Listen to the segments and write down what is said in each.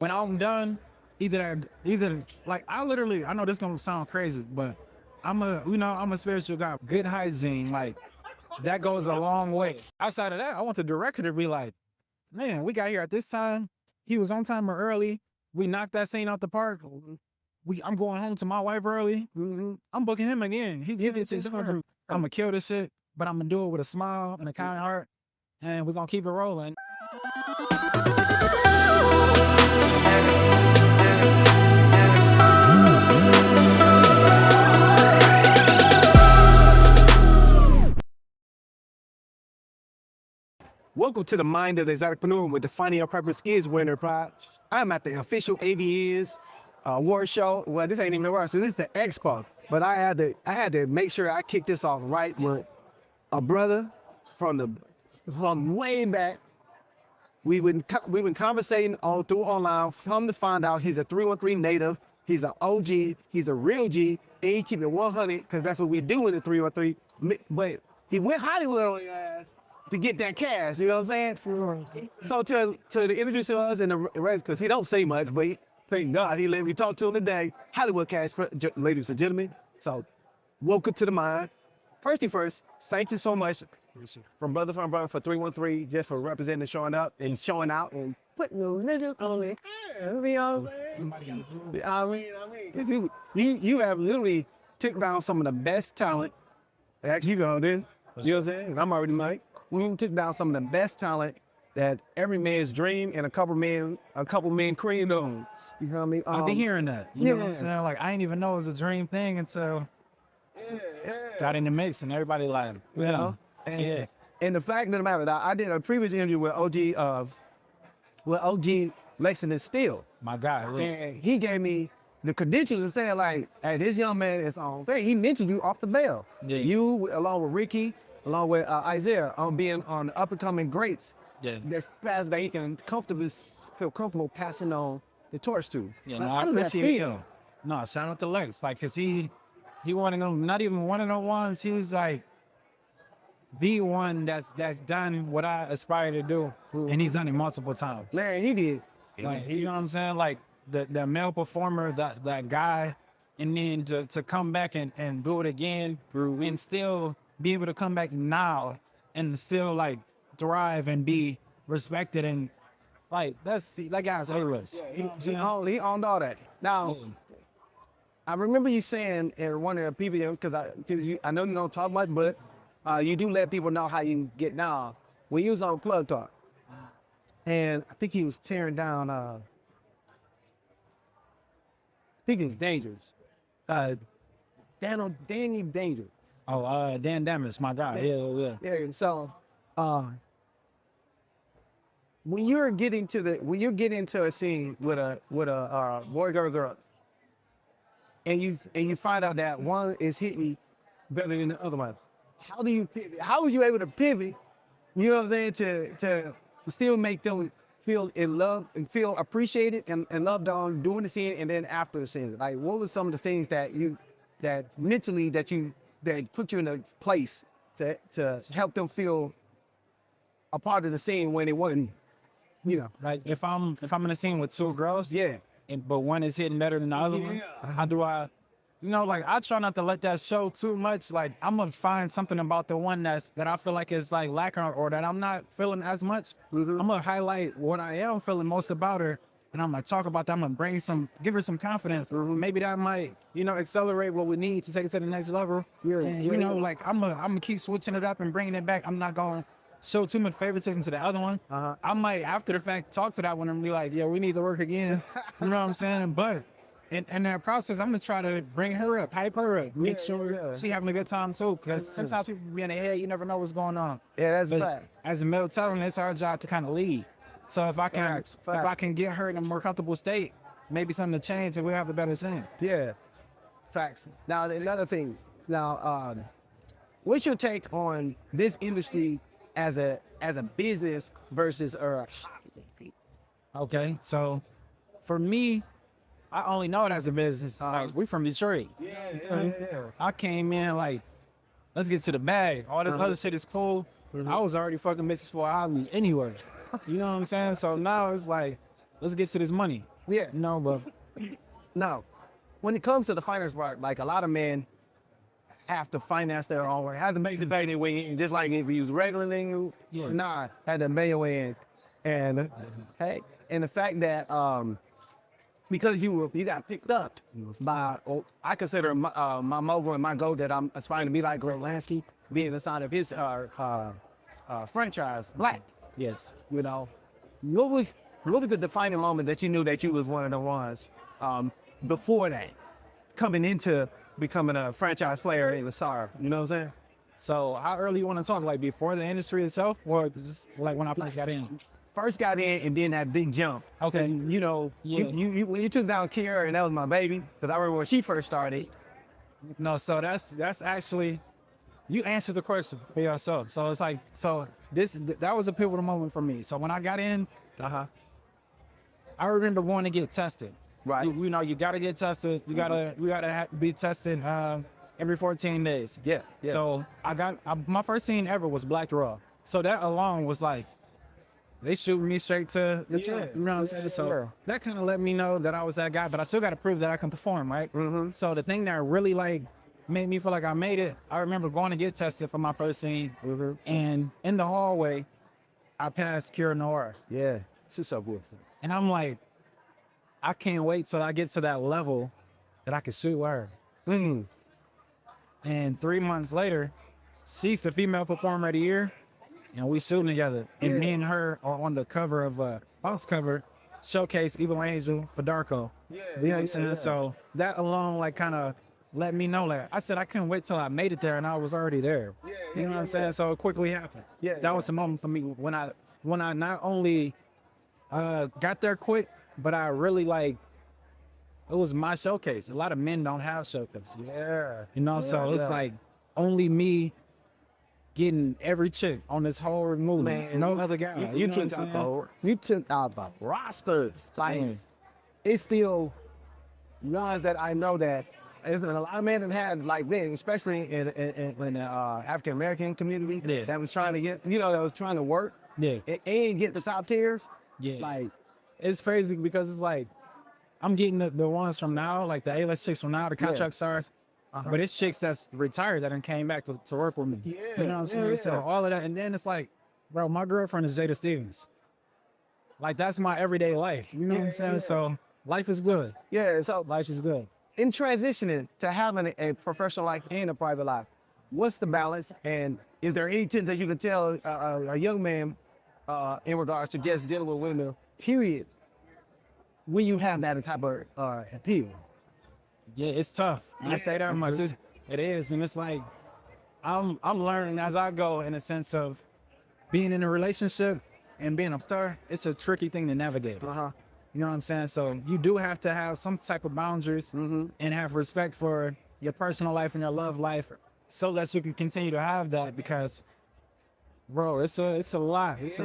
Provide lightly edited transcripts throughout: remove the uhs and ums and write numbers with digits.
when I'm done, either like I know this gonna sound crazy, but I'm a spiritual guy. Good hygiene, like that goes a long way. Outside of that, I want the director to be like, man, we got here at this time. He was on time or early. We knocked that scene out the park. I'm going home to my wife early. I'm booking him again. He gets his order. I'm gonna kill this shit, but I'm gonna do it with a smile and a kind heart, and we're gonna keep it rolling. Welcome to the Mind of the Exoticpreneur, where defining your purpose is winner pride. I'm at the official AVNs award show. Well, this ain't even the award show, this is the expo. But I had to make sure I kicked this off right with a brother from way back. We've been conversating all through online. Come to find out, he's a 313 native. He's an OG. He's a real G. And he keep it 100 because that's what we do in the 313. But he went Hollywood on your ass to get that cash. You know what I'm saying? So to introduce to us and the rest, because he don't say much, but thank God he let me talk to him today. Hollywood cash, ladies and gentlemen. So welcome to the Mind. First thing first, thank you so much from brother for 313 just for representing and showing up and showing out and putting the niggas on it. I mean, you have literally took down some of the best talent. Actually, you know this. You know what I'm saying? I'm already Mike. We took down some of the best talent that every man's dream and a couple men creamed on. You know what I mean? I've been hearing that. You know what I'm saying? Like I didn't even know it was a dream thing until got in the mix and everybody like, you know? And the fact of the matter, I did a previous interview with OG Lexington Steele. My guy, really. And he gave me the credentials and saying like, hey, this young man is on thing. He mentioned you off the bell. Yeah. You, along with Ricky, along with Isaiah, on being on the up and coming greats. Yeah. That's fast that he can feel comfortable passing on the torch to. Yeah, like, no, I appreciate him. No, shout out to Lex. Like, cause he one of them, not even one of them ones. He's like the one that's done what I aspire to do. And he's done it multiple times. Man, he did. Like, you know what I'm saying? Like the male performer, that guy, and then to come back and do it again and still be able to come back now and still like thrive and be respected and like that guy's A-list. Yeah, he owned all that. Now, I remember you saying in one of the people, because I know you don't talk much, but you do let people know how you get down. When you was on Plug Talk, and I think he was tearing down, I think it's Dangerous. Daniel Dangerous. Oh, Dan Damas, my guy. Yeah. Yeah, so when you're getting into a scene with a boy girl, and you find out that one is hitting better than the other one, how do you pivot? How was you able to pivot? You know what I'm saying? To still make them feel in love and feel appreciated and loved on during the scene and then after the scene. Like, what were some of the things that mentally that put you in a place to help them feel a part of the scene when it wasn't, you know? Like if I'm in a scene with two girls, yeah, but one is hitting better than the other one, how do I, like I try not to let that show too much. Like I'm gonna find something about the one that I feel like is like lacking or that I'm not feeling as much. I'm gonna highlight what I am feeling most about her. And I'm gonna talk about that. I'm gonna give her some confidence. Maybe that might, accelerate what we need to take it to the next level. And, like I'm gonna keep switching it up and bringing it back. I'm not gonna show too much favoritism to the other one. I might, after the fact, talk to that one and be like, yeah, we need to work again. You know what I'm saying? But in that process, I'm gonna try to bring her up, hype her up, make sure she having a good time too. Because sometimes people be in their head, you never know what's going on. Yeah, that's fact. As a male talent, it's our job to kind of lead. So if I can get her in a more comfortable state, maybe something to change and we'll have a better scene. Yeah, facts. Now another thing. Now, what's your take on this industry as a business versus a hobby? Okay, so for me, I only know it as a business. We from Detroit. Yeah. I came in like, let's get to the bag. All this other shit is cool. I was already fucking missing for a hobby anyway. You know what I'm saying? So now it's like, let's get to this money. Yeah. No, but Now, when it comes to the finance part, like a lot of men have to finance their own way, have to make the pay their way in, just like if you use regular thing, had to pay your way in. And hey, and the fact that because you got picked up by, I consider my mogul and my goal that I'm aspiring to be like Greg Lansky, being inside of his franchise, Blacked. yes. You know, what was the defining moment that you knew that you was one of the ones before that, coming into becoming a franchise player in the star? You know what I'm saying? So how early you want to talk? Like before the industry itself, or just like when I first got in? First got in and then that big jump. Okay. You know, Yeah. you when you took down Kiara, and that was my baby, because I remember when she first started. No, so that's actually, you answered the question for yourself. So it's like, so that was a pivotal moment for me. So when I got in, I remember wanting to get tested. Right. You know, you gotta get tested. You gotta be tested every 14 days. Yeah. So my first scene ever was Black Raw. So that alone was like, they shooting me straight to the tip. You know what I'm saying? So that kind of let me know that I was that guy, but I still got to prove that I can perform, right? Mm-hmm. So the thing that really like made me feel like I made it, I remember going to get tested for my first scene, and in the hallway, I passed Kira Noir. Yeah. What's up with it? And I'm like, I can't wait till I get to that level that I can shoot with her. And 3 months later, she's the female performer of the year, and we shooting together. And me and her are on the cover of box cover, showcase Evil Angel for Darko. You know what I'm saying? So that alone, like, kind of let me know that. I said I couldn't wait till I made it there, and I was already there. You know what I'm saying? So it quickly happened. That was the moment for me when I not only got there quick, but I really like, it was my showcase. A lot of men don't have showcases. You know, so it's like only me getting every chick on this whole movie. Man, no other guy. You know what I'm saying? You took out the rosters. Like, it's still ones that I know that there's a lot of men that had like this, especially in the African American community that was trying to get, that was trying to work. And get the top tiers. Like, it's crazy because it's like, I'm getting the ones from now, like the A-list chicks from now, the contract stars. But it's chicks that's retired that done came back to work with me. You know what I'm saying? So all of that. And then it's like, bro, my girlfriend is Jada Stevens. Like, that's my everyday life. You know what I'm saying? So life is good. So Life is good. in transitioning to having a professional life and a private life, what's the balance? And is there any tips that you can tell a young man in regards to just dealing with women, period, when you have that type of appeal? Yeah, it's tough. I say that much. It is, and it's like I'm learning as I go, in a sense of being in a relationship and being a star. It's a tricky thing to navigate. You know what I'm saying? So you do have to have some type of boundaries and have respect for your personal life and your love life, so that you can continue to have that. Because, bro, it's a lot. It's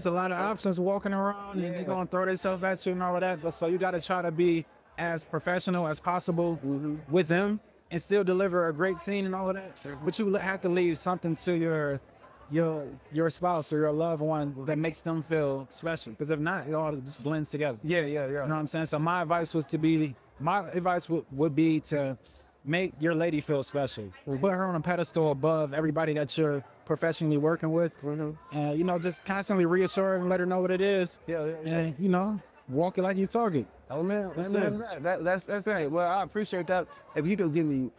a lot of options walking around, and they're gonna throw themselves at you and all of that. But so you got to try to be as professional as possible with them and still deliver a great scene and all of that. But you have to leave something to your spouse or your loved one that makes them feel special. Because if not, it all just blends together. You know what I'm saying? So my advice would be to make your lady feel special. Put her on a pedestal above everybody that you're professionally working with. And, just constantly reassure her and let her know what it is. And, walk it like you talk it. Oh man, that's right. Well, I appreciate that. If you could give me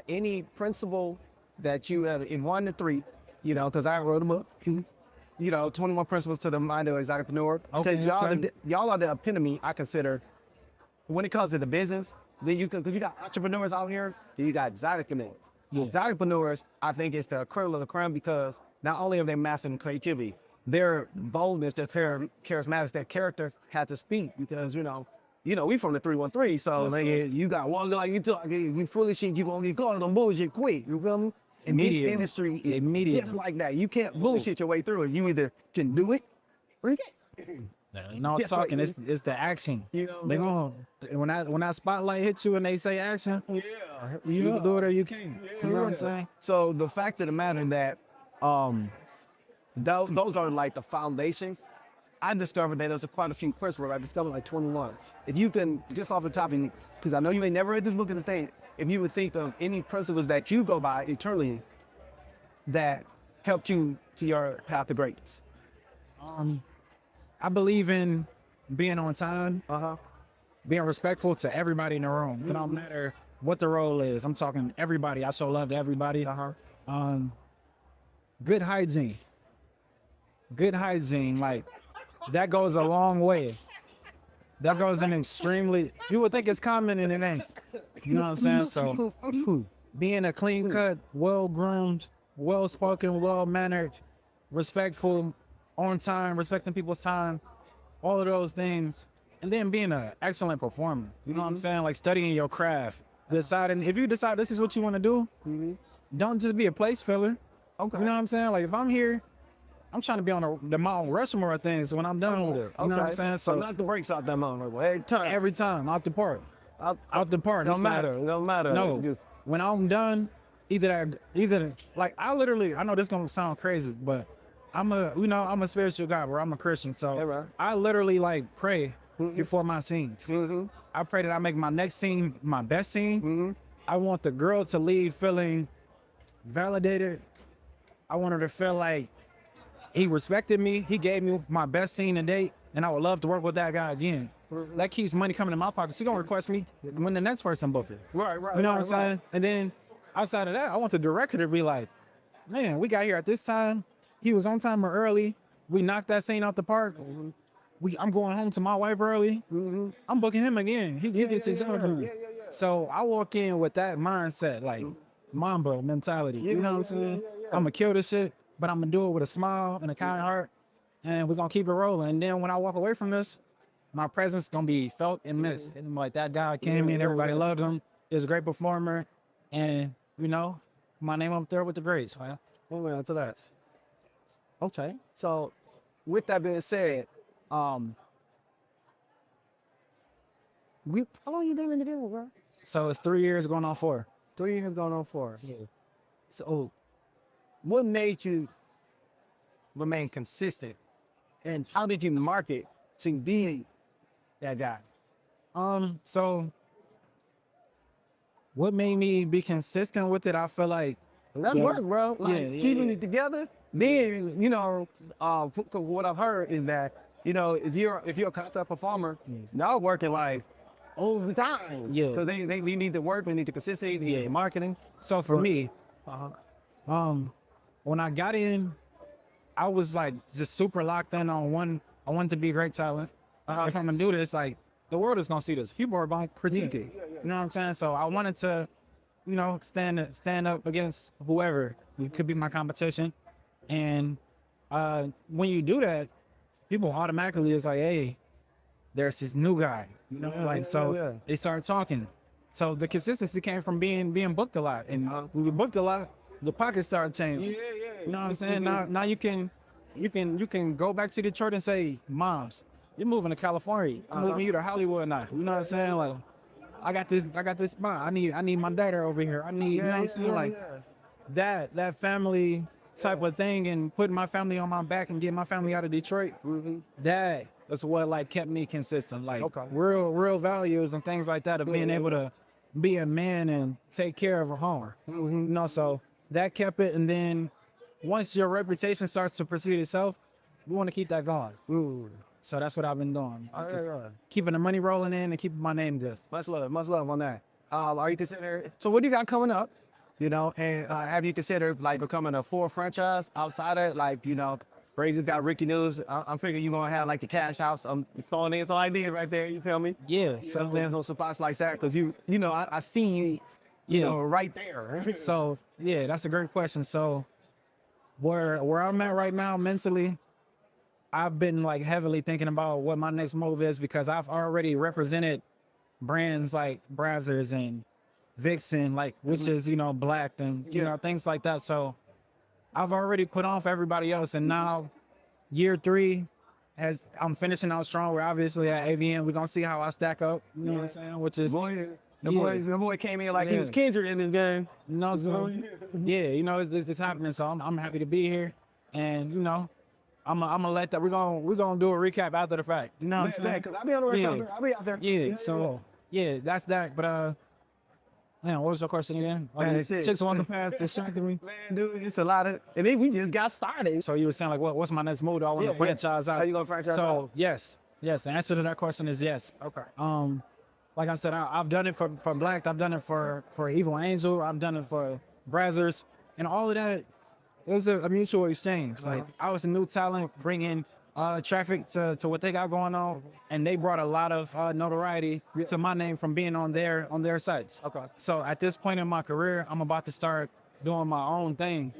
any principle that you have in 1 to 3, because I wrote them up. 21 principles to the mind of an entrepreneur. Because y'all are the epitome, I consider, when it comes to the business. Then because you got entrepreneurs out here, then you got exoticpreneurs. Exoticpreneurs, I think, is the creme of the creme, because not only are they mastering creativity, their boldness, their charismatics, their characters had to speak, because we from the 313, so you got one guy, you fully shit, you gonna get caught on bullshit quick. You feel me? In this industry, it's just like that. You can't bullshit your way through it. You either can do it or you can't. I'm talking. It's the action. They gonna when that spotlight hits you and they say action. You can do it or you can't. You know what I'm saying? So the fact of the matter that those are like the foundations I discovered that there's quite a few principles. I discovered like 21. If you can, just off the top, because I know you ain't never read this book in the thing, if you would think of any principles that you go by eternally that helped you to your path to greatness. I believe in being on time, Uh-huh. being respectful to everybody in the room. It don't matter what the role is. I'm talking everybody. I show love to everybody. Good hygiene. Good hygiene, like that goes a long way. That goes in extremely. You would think it's common and it ain't. You know what I'm saying? So being a clean cut, well groomed, well spoken, well mannered, respectful, on time, respecting people's time, all of those things, and then being an excellent performer. You know what I'm saying? Like studying your craft, deciding if you decide this is what you want to do, don't just be a place filler. Okay. You know what I'm saying? Like if I'm here, I'm trying to be on the Mount Rushmore of things when I'm done with it. You know what I'm saying? So knock the brakes out that mountain Every time, out the park. Out the park. Don't matter. Don't matter. No. When I'm done, either like I know this gonna sound crazy, but I'm a spiritual guy, where I'm a Christian. So I literally like pray before my scenes. I pray that I make my next scene my best scene. I want the girl to leave feeling validated. I want her to feel like he respected me. He gave me my best scene to date, and I would love to work with that guy again. That keeps money coming in my pocket. She's gonna request me when the next person book it. Right. You know what I'm saying? And then outside of that, I want the director to be like, man, we got here at this time. He was on time or early. We knocked that scene out the park. I'm going home to my wife early. I'm booking him again. He gets his own. So I walk in with that mindset, like Mamba mentality. You know what I'm saying? I'm gonna kill this shit, but I'm gonna do it with a smile and a kind heart, and we're gonna keep it rolling. And then when I walk away from this, my presence gonna be felt and missed. And like that guy came in, everybody loved him. He was a great performer, and my name up there with the greats, man. Well, after that. Okay. So, with that being said, how long you been in the business, bro? So it's 3 years going on 4. 3 years going on 4. Yeah. So, what made you remain consistent, and how did you market to be that guy? So what made me be consistent with it? I feel like That's work, bro. Like keeping it together. Then what I've heard is that if you're a concept performer, y'all working like all the time. Yeah. Because they need the work, they need the consistency, they need the marketing. So for me, when I got in, I was like just super locked in on one. I wanted to be great talent. If I'm gonna do this, like the world is gonna see this. People are gonna critique it. You know what I'm saying? So I wanted to, stand up against whoever could be my competition. And when you do that, people automatically is like, hey, there's this new guy. They start talking. So the consistency came from being booked a lot. And when we booked a lot, the pockets started changing. You know what I'm saying? Now you can go back to Detroit and say, moms, you're moving to California. I'm moving you to Hollywood now. You know what I'm saying? Like, I got this spot. I need my daughter over here. You know what I'm saying? Like that family type of thing, and putting my family on my back and getting my family out of Detroit. That is what like kept me consistent. Like real values and things like that of being able to be a man and take care of a home. So that kept it. And then once your reputation starts to precede itself, we want to keep that going. So that's what I've been doing. Keeping the money rolling in and keeping my name good. Much love on that. Are you consider? So what do you got coming up? And have you considered like becoming a full franchise outside of Brazzers got Ricky News. I'm figuring you're gonna have like the Cash House. I'm throwing in some ideas right there. You feel me? Yeah. So there's some spots like that because I seen right there. So yeah, that's a great question. So where I'm at right now mentally, I've been like heavily thinking about what my next move is, because I've already represented brands like Brazzers and Vixen, like which is Blacked and things like that. So I've already put on for everybody else, and now year 3 as I'm finishing out strong. We're obviously at AVN. We're gonna see how I stack up. You know what I'm saying? Which is the boy came in like he was Kendrick in this game. So it's happening. So I'm happy to be here, and I'm gonna let that. We're gonna do a recap after the fact. You know what I'm saying? Because I'll be on the record. I'll be out there. Yeah. So yeah, that's that. But man, what was your question again? Man, Chicks on the pass distracted me. Man, dude, it's a lot of, and then we just got started. So you were saying like, what's my next move? I want to franchise out. How you gonna franchise out? So yes. The answer to that question is yes. Okay. Like I said, I've done it for Blacked. I've done it for Evil Angel. I've done it for Brazzers, and all of that. It was a mutual exchange. Like I was a new talent, bringing traffic to what they got going on, and they brought a lot of notoriety to my name from being on their sites. Okay. So at this point in my career, I'm about to start doing my own thing,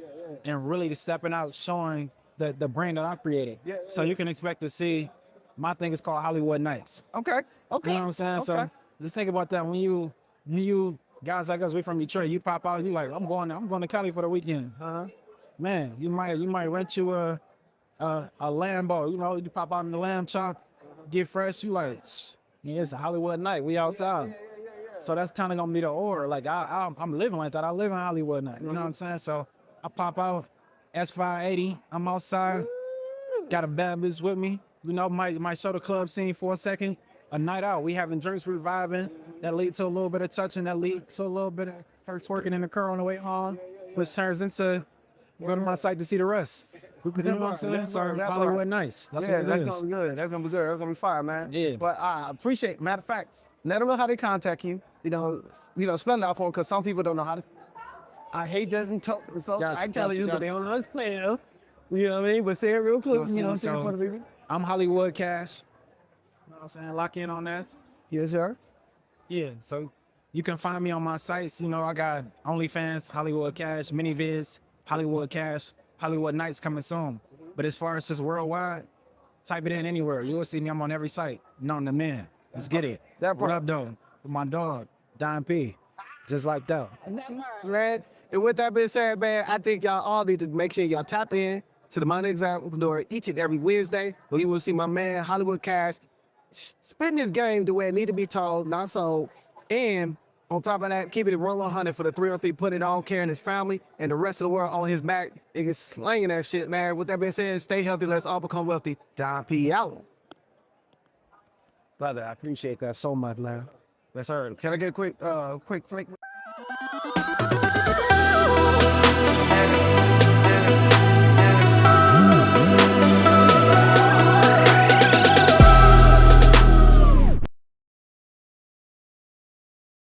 and really stepping out, showing the brand that I created. So you can expect to see. My thing is called Hollywood Nights. Okay. You know what I'm saying? Okay. So just think about that. When you guys like us, we from Detroit, you pop out, you like, I'm going to Cali for the weekend. Man, you might rent you a Lambo. You know, you pop out in the lamb chop, get fresh. You like, yeah, it's a Hollywood night. We outside. So that's kind of gonna be the order. Like I'm living like that. I live in Hollywood night. You know what I'm saying? So I pop out, S580. I'm outside. Got a bad bitch with me. You know, might show the club scene for a second. A night out, we having drinks, we vibing. That leads to a little bit of touching. That leads to a little bit of her twerking in the car on the way home, which turns into go to my site to see the rest. You know what I'm saying? So Hollywood Nights. That's what it that's is. gonna be good. That's gonna be good. That's gonna be fire, man. Yeah. But I appreciate. Matter of fact, let them know how they contact you. You know, spell it out for them because some people don't know how to. I hate doesn't talk. So Gotcha, I tell you, gotcha. but they don't understand. You know what I mean? But say it real quick. You know, So- for the people. I'm Hollywood Cash. You know what I'm saying? Lock in on that. Yes, sir. Yeah, so you can find me on my sites. You know, I got OnlyFans, Hollywood Cash, Minivids, Hollywood Cash, Hollywood Nights coming soon. But as far as just worldwide, type it in anywhere. You will see me. I'm on every site. Known the man. Let's get it. That What part. up, though? With my dog, Don P. Just like that. Man, and with that being said, man, I think y'all all need to make sure y'all tap in to the Money Exam door each and every Wednesday, where you will see my man Hollywood Cash spitting his game the way it need to be told, not sold. And on top of that, keeping it 100 for the 303, put it on, carrying his family and the rest of the world on his back. Niggas slanging that shit, man. With that being said, stay healthy. Let's all become wealthy. Don P out. Brother, I appreciate that so much, man. That's her. Can I get a quick flick?